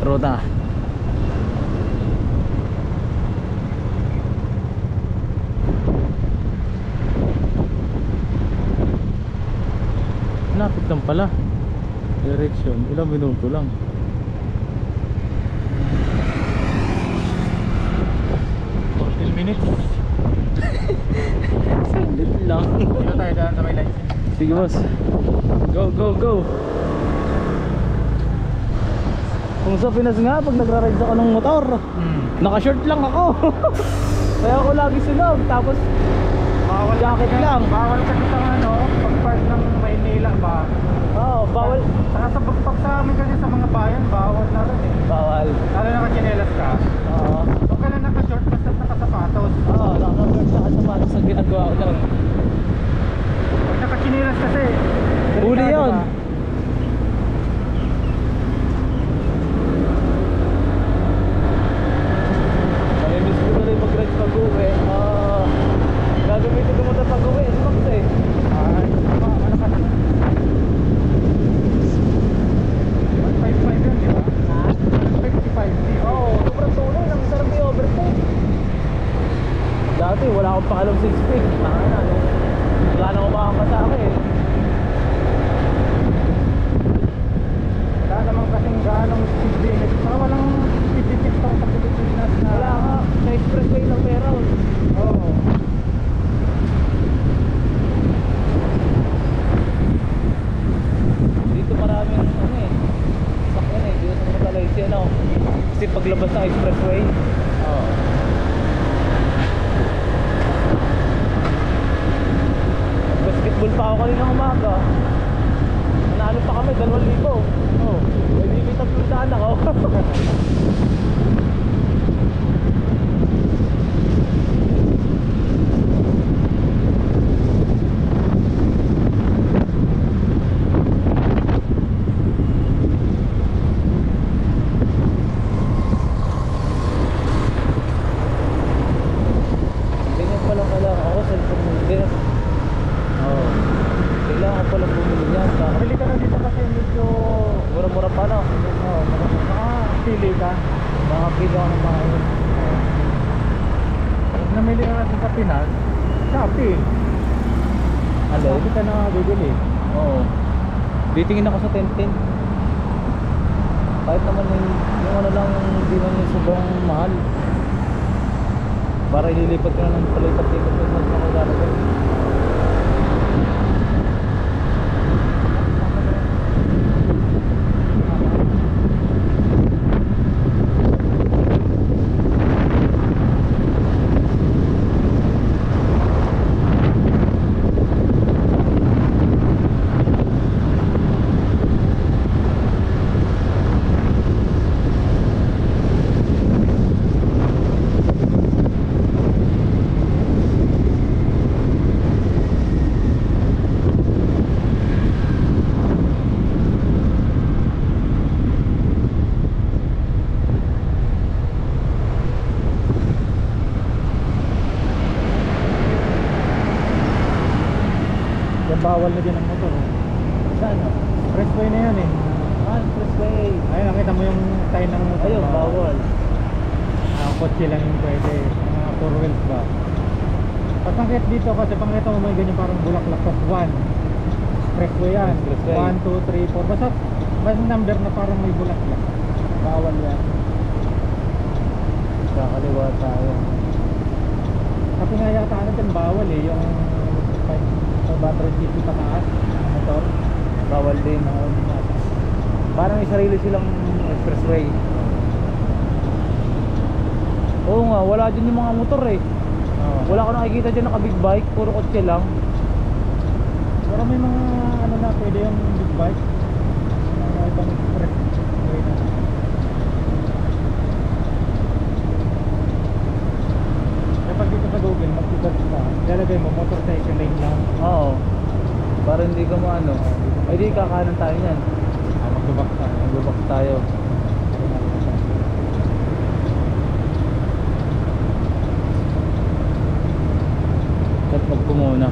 ruta. Lapit lang pala. Direction, ilang minuto lang. Minutes. Saglit lang. Dito tayo daan sa may light. Sige boss. Go, go, go. Kung sa Pinas nga, pag nagra-ride ako ng motor, naka-short lang ako. Kaya ako lagi sunog, tapos Bawal jacket lang. Bawal kasi sa pag-park ng Maynila ba? Oo, bawal. Saka sa pag sa amin kasi sa mga bayan, bawal na rin eh. Bawal. Lalo nakachinelas ka. Oo. Huwag ka lang naka-short basta nakasapatos. Oo, naka-short sa sapatos sa ginagawa ko lang. Pag nakachinelas kasi, Huli delikado yun. ba? Namimiss ko na rin mag-ride pag-uwi. Gagamitin ko mo ito pag-uwi. Smax eh. Ay, malakas. 155 yun, di ba? Ha? 155. Oo, sobrang tunay. Ang sarap i-overtake. Dati wala akong pakalam sa speed. Wala na kumakapasa eh. Wala naman kasing ganong speed limit. Saka walang speed detector sa Pilipinas na... Wala nga. Sa expressway lang meron. Oo. Dito maraming sakyan eh. Dito sa mga Malaysia kasi paglabas ng expressway. Oo. Basketball pa ako kanina umaga. Nanalo pa kami, 2,000. Oh, may limited puntaan ako. Ganyan palang kailangan ako, cellphone holder. Oh, kailangan ko palang bumili yan. Pili ka na dito kasi medyo... Mura-mura pa na. Oo, nakapili ka. Makapili ako ng mga yun. Pag namili ka natin sa Pinas, Shopee. Hello? Hindi ka na bibili. Oo. Titingin ako sa 1010. Kahit naman yung ano lang, hindi man yung sobrang mahal. Para ililipat ko na ng palipat-lipat ko mas makagalagay. Bawal na din ang motor. Saan no? Expressway na yan eh. Expressway. Ayun, nakita mo yung sign ng motor. Ayun, bawal. Kotse lang yung pwede. Mga 4 wheels ba? Pag pangkit dito kasi pangkita mo may ganyan parang bulaklak plus 1. Expressway yan. Expressway. 1, 2, 3, 4. Basta number na parang may bulaklak. Bawal yan. Kakaliwa tayo. Kasi nga yata natin bawal eh. Yung 500 cc pataas ng motor. Bawal din. Parang may sarili silang expressway. Oo nga, wala din yung mga motor eh. Wala ko nakikita dyan naka big bike, puro kotse lang. Pero may mga ano na pwede yung big bike. Mga ibang expressway na. Kapag dito sa Google, mag-search ka, lalagay mo motorcycle lane lang. Oo. Para hindi ka maano. Ay di kakanan tayo niyan. Maglubak tayo. Maglubak tayo. Cut mag po muna.